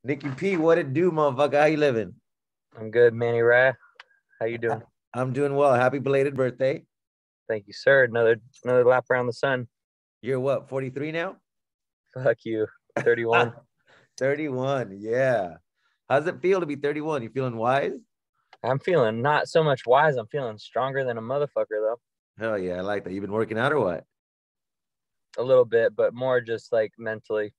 Nicky P, what it do, motherfucker? How you living? I'm good, Manny Rye. How you doing? I'm doing well. Happy belated birthday. Thank you, sir. Another lap around the sun. You're what, 43 now? Fuck you. 31. 31, yeah. How's it feel to be 31? You feeling wise? I'm feeling not so much wise. I'm feeling stronger than a motherfucker, though. Hell yeah, I like that. You been working out or what? A little bit, but more just like mentally.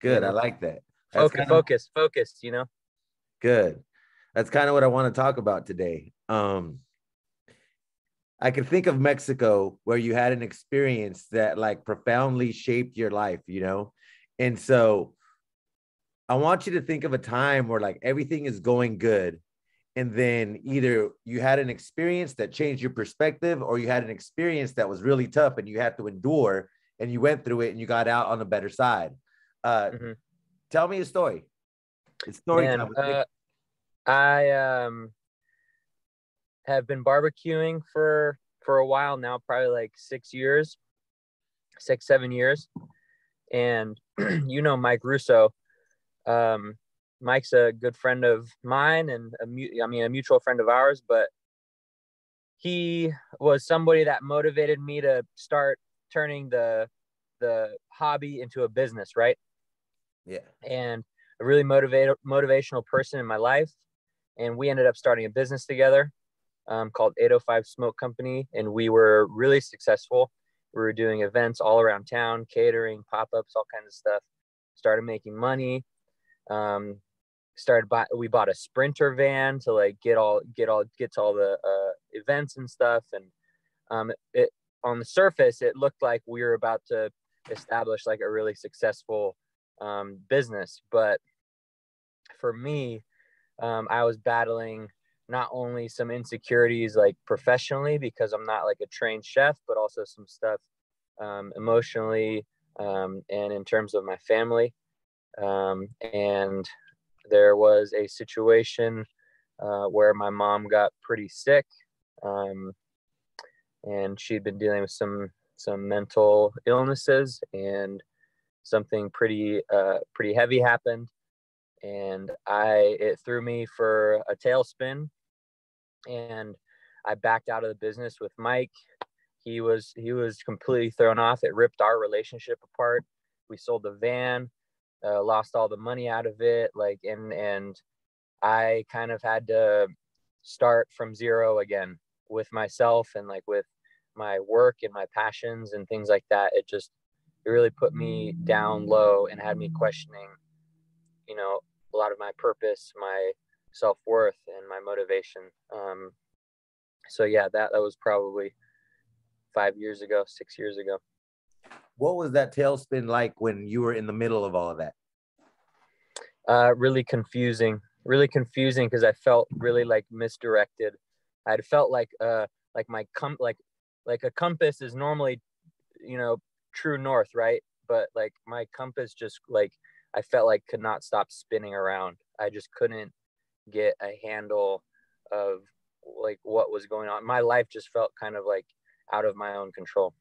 Good, I like that. That's Focus, kind of focused. good. That's kind of what I want to talk about today. I can think of Mexico where you had an experience that like profoundly shaped your life. And so I want you to think of a time where like everything is going good. And then either you had an experience that changed your perspective or you had an experience that was really tough and you had to endure and you went through it and you got out on the better side. Mm-hmm. Tell me a story. It's story Man, time with Nick. I have been barbecuing for a while now, probably like 7 years. And Mike Russo. Mike's a good friend of mine and a mutual friend of ours, but he was somebody that motivated me to start turning the hobby into a business, right? Yeah. And a really motivational person in my life. And we ended up starting a business together called 805 Smoke Company. And we were really successful. We were doing events all around town, catering, pop-ups, all kinds of stuff. Started making money. We bought a Sprinter van to like get to all the events and stuff. And it on the surface, it looked like we were about to establish like a really successful business. But for me, I was battling not only some insecurities like professionally because I'm not like a trained chef, but also some stuff emotionally and in terms of my family. And there was a situation where my mom got pretty sick, and she'd been dealing with some mental illnesses, and something pretty heavy happened, and it threw me for a tailspin, and I backed out of the business with Mike. He was completely thrown off. It ripped our relationship apart. We sold the van, lost all the money out of it, and I kind of had to start from zero again with myself and like with my work and my passions and things like that. It really put me down low and had me questioning, a lot of my purpose, my self-worth, and my motivation. So yeah, that was probably 6 years ago. What was that tailspin like when you were in the middle of all of that? Really confusing because I felt really like misdirected. I felt like my like a compass is normally, true north, right? But like my compass just like I felt like could not stop spinning around. I just couldn't get a handle of like what was going on. My life just felt kind of like out of my own control.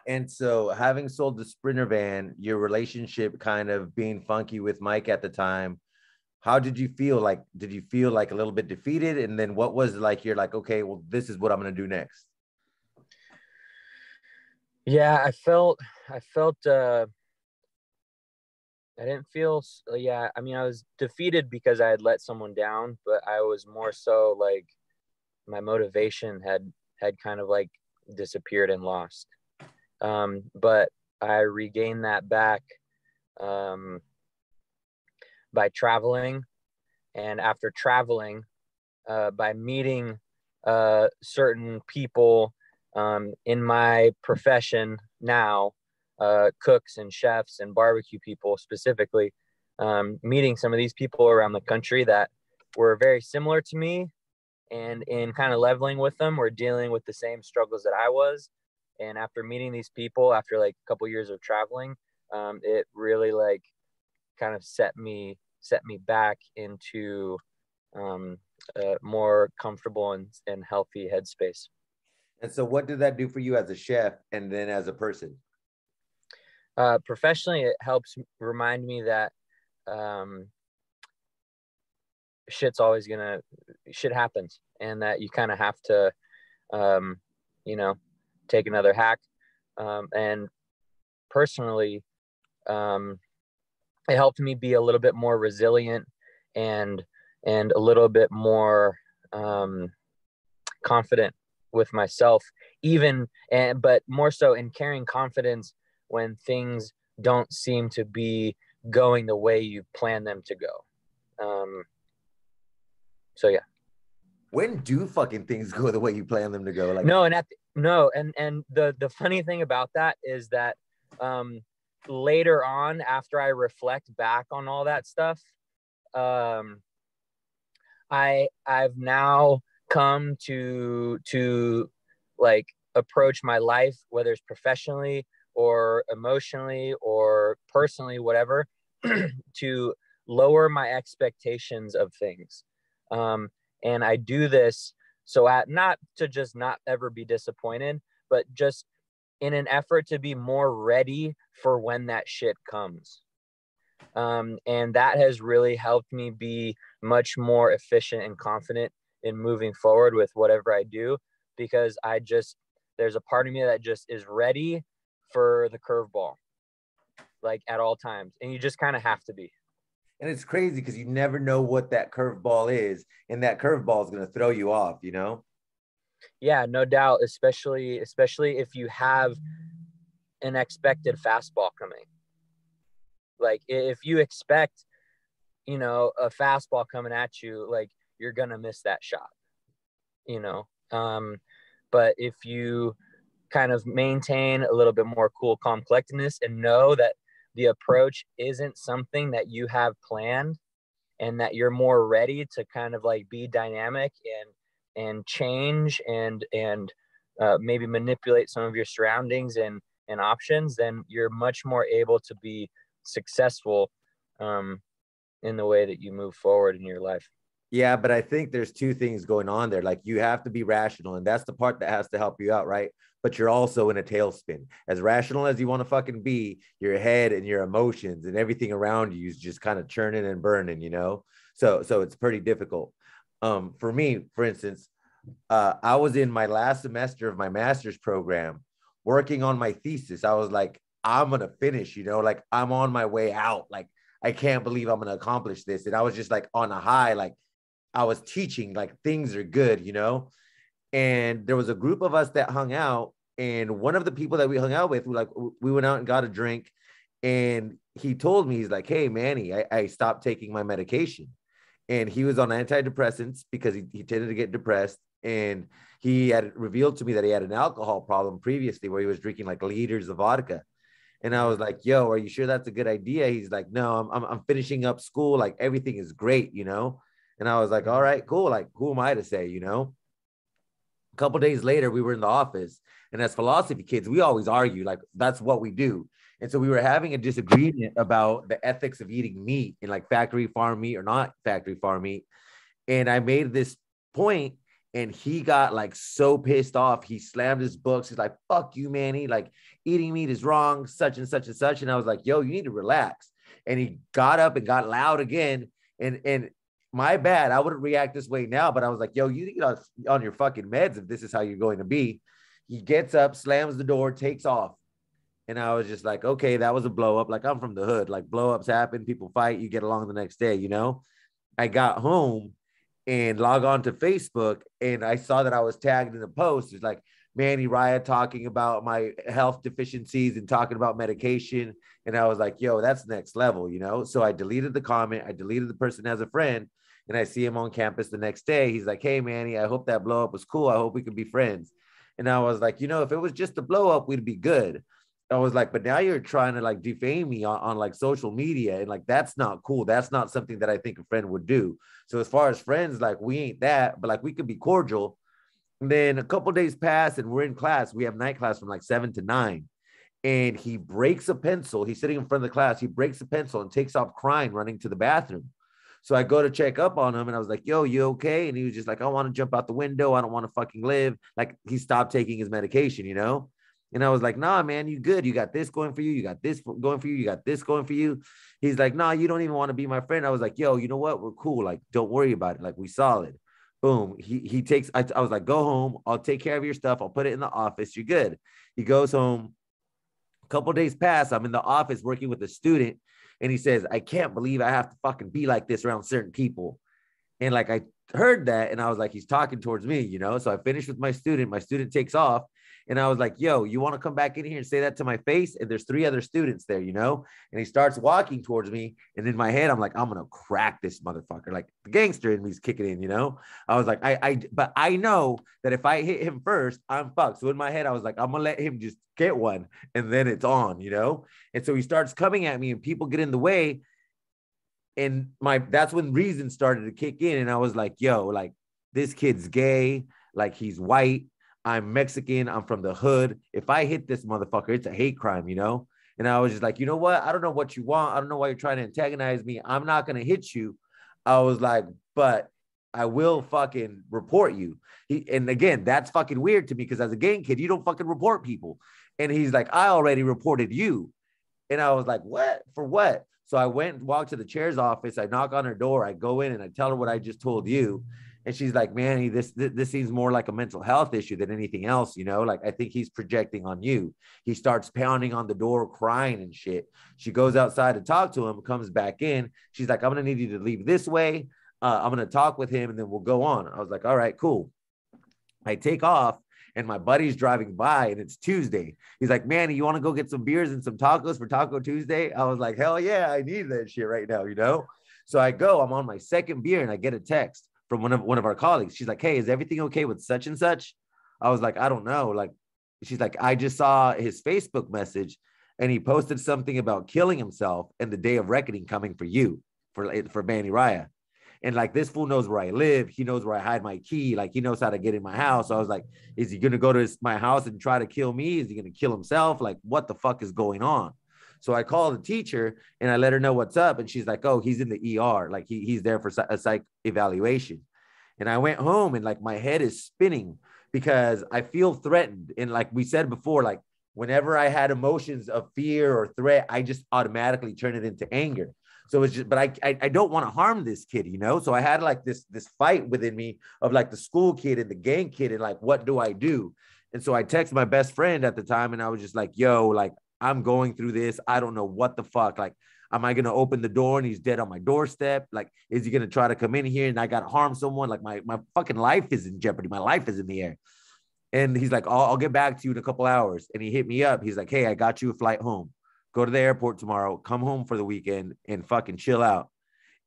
And so having sold the Sprinter van, your relationship kind of being funky with Mike at the time, how did you feel? Like, did you feel like a little bit defeated? And then what was like, you're like, okay, well, this is what I'm going to do next. Yeah, I felt, I didn't feel, yeah, I mean, I was defeated because I had let someone down, but I was more so like my motivation had kind of like disappeared and lost. But I regained that back by traveling. And after traveling, by meeting certain people in my profession now, cooks and chefs and barbecue people specifically, meeting some of these people around the country that were very similar to me, and in kind of leveling with them, were dealing with the same struggles that I was. And after meeting these people, after like a couple years of traveling, it really like kind of set me back into a more comfortable and healthy headspace. And so what did that do for you as a chef and then as a person? Professionally, it helps remind me that shit happens, and that you kind of have to, you know, take another hack. And personally, it helped me be a little bit more resilient and a little bit more confident with myself, but more so in carrying confidence when things don't seem to be going the way you plan them to go. So yeah. When do fucking things go the way you plan them to go? Like, no, and the funny thing about that is that later on, after I reflect back on all that stuff, I've now come to like approach my life, whether it's professionally or emotionally or personally, whatever, to lower my expectations of things. And I do this not to just not ever be disappointed, but just in an effort to be more ready for when that shit comes. And that has really helped me be much more efficient and confident in moving forward with whatever I do, because there's a part of me that just is ready for the curveball, like at all times. And you just kind of have to be. And it's crazy because you never know what that curveball is, and that curveball is going to throw you off, you know? Yeah, no doubt, especially if you have an expected fastball coming. Like if you expect, a fastball coming at you, like you're going to miss that shot, but if you kind of maintain a little bit more cool, calm collectedness and know that the approach isn't something that you have planned, and that you're more ready to kind of like be dynamic and change and maybe manipulate some of your surroundings and options, then you're much more able to be successful in the way that you move forward in your life. Yeah, but I think there's two things going on there. Like, you have to be rational, and that's the part that has to help you out, right? But you're also in a tailspin. As rational as you want to fucking be, your head and your emotions and everything around you is just kind of churning and burning, you know? So it's pretty difficult. For me, for instance, I was in my last semester of my master's program working on my thesis. I was like, I'm going to finish, like I'm on my way out. Like, I can't believe I'm going to accomplish this. And I was just like on a high, like I was teaching, like things are good, and there was a group of us that hung out. And one of the people that we hung out with, we went out and got a drink, and he told me, he's like, hey, Manny, I stopped taking my medication. And he was on antidepressants because he tended to get depressed. And he had revealed to me that he had an alcohol problem previously, where he was drinking like liters of vodka. And I was like, yo, are you sure that's a good idea? He's like, no, I'm finishing up school. Like, everything is great, And I was like, all right, cool. Like, who am I to say, A couple of days later, we were in the office, and as philosophy kids, we always argue, like that's what we do. And so we were having a disagreement about the ethics of eating meat, and like factory farm meat or not factory farm meat. And I made this point, and he got like so pissed off. He slammed his books. He's like, fuck you, Manny. Like, eating meat is wrong, such and such and such. And I was like, yo, you need to relax. And he got up and got loud again. And my bad, I wouldn't react this way now, but I was like, yo, you need to get on your fucking meds if this is how you're going to be. He gets up, slams the door, takes off. And I was just like, okay, that was a blow up. Like, I'm from the hood. Like, blow ups happen. People fight. You get along the next day, I got home and log on to Facebook, and I saw that I was tagged in a post. It's like, Manny Raya talking about my health deficiencies and talking about medication. And I was like, yo, that's next level, So I deleted the comment. I deleted the person as a friend. And I see him on campus the next day. He's like, hey, Manny, I hope that blow up was cool. I hope we can be friends. And I was like, if it was just a blow up, we'd be good. I was like, but now you're trying to like defame me on like social media. And like, that's not cool. That's not something that I think a friend would do. So as far as friends, like, we ain't that, but like, we could be cordial. And then a couple days pass, and we're in class. We have night class from like 7 to 9. And he breaks a pencil. He's sitting in front of the class. He breaks a pencil and takes off crying, running to the bathroom. So I go to check up on him, and I was like, yo, you okay? And he was just like, I want to jump out the window. I don't want to fucking live. Like, he stopped taking his medication, And I was like, nah, man, you good. You got this going for you. You got this going for you. You got this going for you. He's like, nah, you don't even want to be my friend. I was like, yo, you know what? We're cool. Like, don't worry about it. Like, we solid. Boom. He takes, I was like, go home. I'll take care of your stuff. I'll put it in the office. You're good. He goes home. A couple days pass. I'm in the office working with a student. And he says, I can't believe I have to fucking be like this around certain people. And like I heard that and I was like, he's talking towards me, you know? So I finished with my student. My student takes off. And I was like, yo, you want to come back in here and say that to my face? And there's 3 other students there, you know? And he starts walking towards me. And in my head, I'm like, I'm going to crack this motherfucker. Like the gangster in me's kicking in, you know? I was like, but I know that if I hit him first, I'm fucked. So in my head, I was like, I'm going to let him just get one. And then it's on, you know? And so he starts coming at me and people get in the way. And that's when reason started to kick in. And I was like, yo, like this kid's gay, like he's white, I'm Mexican, I'm from the hood. If I hit this motherfucker, it's a hate crime, you know? And I was just like, you know what? I don't know what you want. I don't know why you're trying to antagonize me. I'm not going to hit you. I was like, but I will fucking report you. And again, that's fucking weird to me because as a gang kid, you don't fucking report people. And he's like, I already reported you. And I was like, what? For what? So I went and walked to the chair's office. I knock on her door. I go in and I tell her what I just told you. And she's like, Manny, this seems more like a mental health issue than anything else. You know, like I think he's projecting on you. He starts pounding on the door, crying and shit. She goes outside to talk to him, comes back in. She's like, I'm going to need you to leave this way. I'm going to talk with him and then we'll go on. I was like, all right, cool. I take off and my buddy's driving by and it's Tuesday. He's like, Manny, you want to go get some beers and some tacos for Taco Tuesday? I was like, hell yeah, I need that shit right now, you know? So I go, I'm on my second beer and I get a text from one of our colleagues. She's like, hey, is everything okay with such and such? I was like, I don't know. Like, she's like, I just saw his Facebook message and he posted something about killing himself and the day of reckoning coming for you, for Manny Raya. And like this fool knows where I live. He knows where I hide my key. Like he knows how to get in my house. So I was like, is he going to go to my house and try to kill me? Is he going to kill himself? Like what the fuck is going on? So I called the teacher and I let her know what's up. And she's like, oh, he's in the ER. Like he's there for a psych evaluation. And I went home and like my head is spinning because I feel threatened. And like we said before, like whenever I had emotions of fear or threat, I just automatically turn it into anger. So it's just, but I don't want to harm this kid, you know? So I had like this fight within me of like the school kid and the gang kid and like, what do I do? And so I texted my best friend at the time and I was just like, yo, like I'm going through this. I don't know what the fuck. Like, am I going to open the door and he's dead on my doorstep? Like, is he going to try to come in here and I got to harm someone? Like my fucking life is in jeopardy. My life is in the air. And he's like, I'll get back to you in a couple hours. And he hit me up. He's like, hey, I got you a flight home. Go to the airport tomorrow, come home for the weekend and fucking chill out.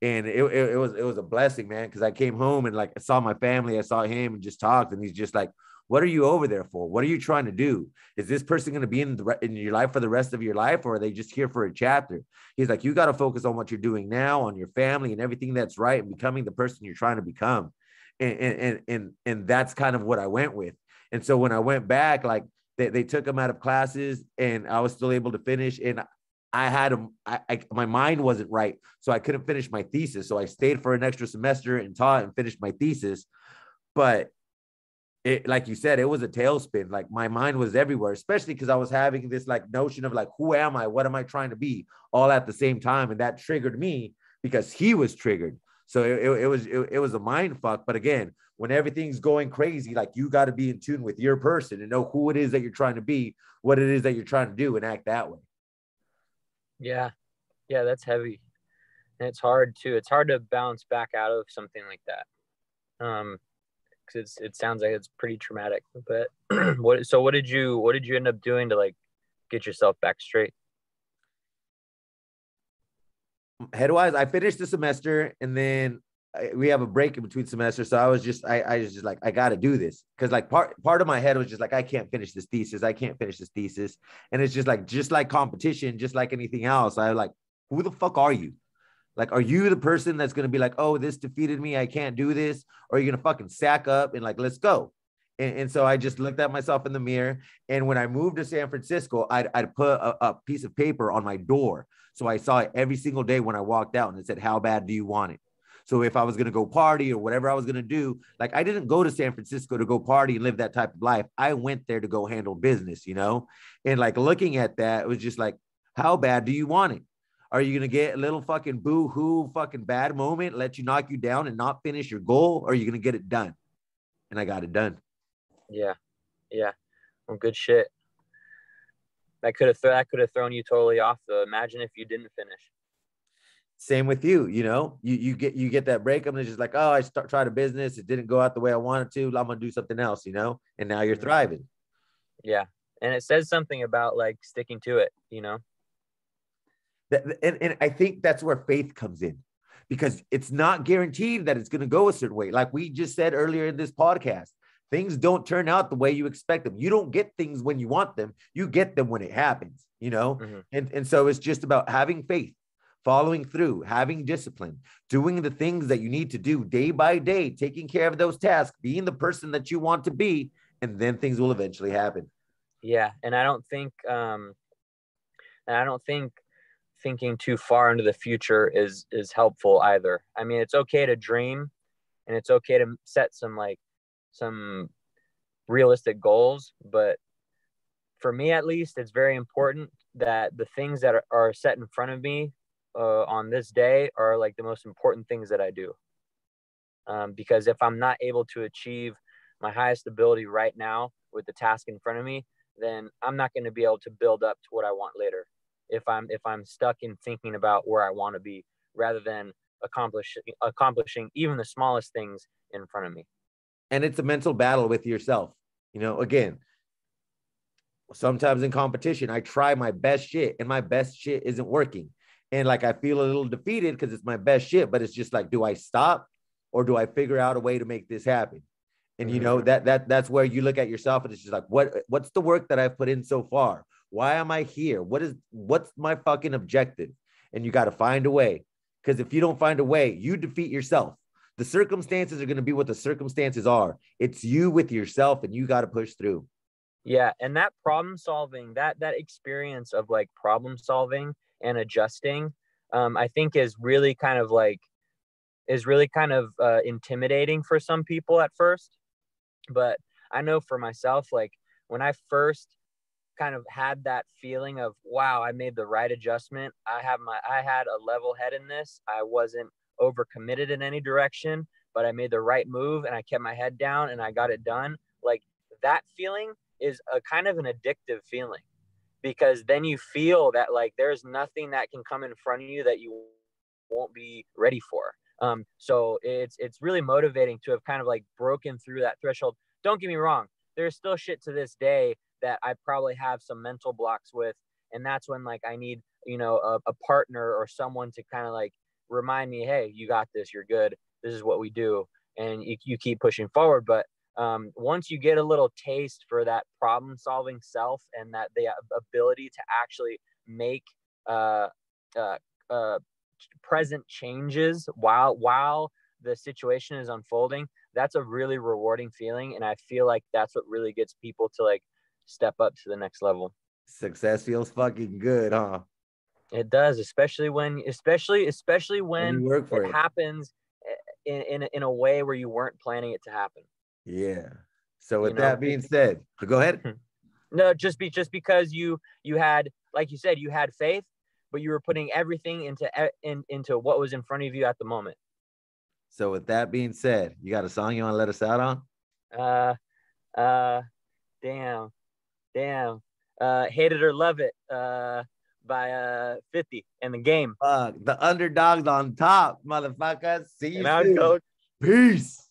And it was a blessing, man. Cause I came home and like, I saw my family, I saw him and just talked. And he's just like, what are you over there for? What are you trying to do? Is this person going to be in your life for the rest of your life? Or are they just here for a chapter? He's like, you got to focus on what you're doing now, on your family and everything that's right. And becoming the person you're trying to become. And that's kind of what I went with. And so when I went back, like, they took him out of classes and I was still able to finish. And I had him, my mind wasn't right. So I couldn't finish my thesis. So I stayed for an extra semester and taught and finished my thesis. But it, like you said, it was a tailspin. Like my mind was everywhere, especially because I was having this like notion of like, who am I? What am I trying to be all at the same time? And that triggered me because he was triggered. So it was a mind fuck. But again, when everything's going crazy, like you got to be in tune with your person and know who it is that you're trying to be, what it is that you're trying to do, and act that way. Yeah. Yeah, that's heavy. And it's hard too. It's hard to bounce back out of something like that. Because it sounds like it's pretty traumatic. But what did you end up doing to like get yourself back straight? Headwise, I finished the semester and then we have a break in between semesters. So I was just like, I got to do this. Cause like part of my head was just like, I can't finish this thesis. I can't finish this thesis. And it's just like competition, just like anything else. I like, who the fuck are you? Like, are you the person that's going to be like, oh, this defeated me, I can't do this? Or are you going to fucking sack up and like, let's go? And so I just looked at myself in the mirror. And when I moved to San Francisco, I'd put a piece of paper on my door. So I saw it every single day when I walked out and it said, how bad do you want it? So if I was going to go party or whatever I was going to do, like I didn't go to San Francisco to go party and live that type of life. I went there to go handle business, you know? And like looking at that, it was just like, how bad do you want it? Are you going to get a little fucking boo-hoo fucking bad moment, let you knock you down and not finish your goal? Or are you going to get it done? And I got it done. Yeah. Yeah. Well, good shit. That could have thrown you totally off though. Imagine if you didn't finish. Same with you, you know, you get that breakup and it's just like, oh, tried a business. It didn't go out the way I wanted to. I'm going to do something else, you know, and now you're thriving. Yeah. And it says something about like sticking to it, you know? And I think that's where faith comes in, because it's not guaranteed that it's going to go a certain way. Like we just said earlier in this podcast, things don't turn out the way you expect them. You don't get things when you want them. You get them when it happens, you know? And so it's just about having faith, following through, having discipline, doing the things that you need to do day by day, taking care of those tasks, being the person that you want to be, and then things will eventually happen. Yeah. And I don't think thinking too far into the future is helpful either. I mean, it's okay to dream and it's okay to set some realistic goals, but for me at least, it's very important that the things that are set in front of me on this day are like the most important things that I do. Because if I'm not able to achieve my highest ability right now with the task in front of me, then I'm not going to be able to build up to what I want later. If I'm stuck in thinking about where I want to be rather than accomplishing even the smallest things in front of me. And it's a mental battle with yourself. You know, again, sometimes in competition, I try my best shit and my best shit isn't working. And like, I feel a little defeated because it's my best shit, but it's just like, do I stop or do I figure out a way to make this happen? And you know, that's where you look at yourself and it's just like, what's the work that I've put in so far? Why am I here? What's my fucking objective? And you got to find a way. Because if you don't find a way, you defeat yourself. The circumstances are going to be what the circumstances are. It's you with yourself and you got to push through. Yeah. And that problem solving, that experience of like problem solving and adjusting, I think is really kind of intimidating for some people at first. But I know for myself, like when I first kind of had that feeling of, wow, I made the right adjustment. I had a level head in this. I wasn't overcommitted in any direction, but I made the right move and I kept my head down and I got it done. Like that feeling is a kind of an addictive feeling, because then you feel that like there's nothing that can come in front of you that you won't be ready for. So it's really motivating to have kind of like broken through that threshold. Don't get me wrong. There's still shit to this day that I probably have some mental blocks with. And that's when like I need, you know, a partner or someone to kind of like remind me, hey, you got this, you're good. This is what we do. And you keep pushing forward. But once you get a little taste for that problem solving self and that the ability to actually make present changes while the situation is unfolding, that's a really rewarding feeling. And I feel like that's what really gets people to like step up to the next level. Success feels fucking good, huh? It does, especially when you work for it happens in a way where you weren't planning it to happen. Yeah. So with that being said, go ahead. No, just because you had, like you said, you had faith, but you were putting everything into what was in front of you at the moment. So with that being said, you got a song you want to let us out on? Damn. Hate It or Love It by 50 and The Game. The Underdogs on top, motherfuckers. See you soon. Coach. Peace.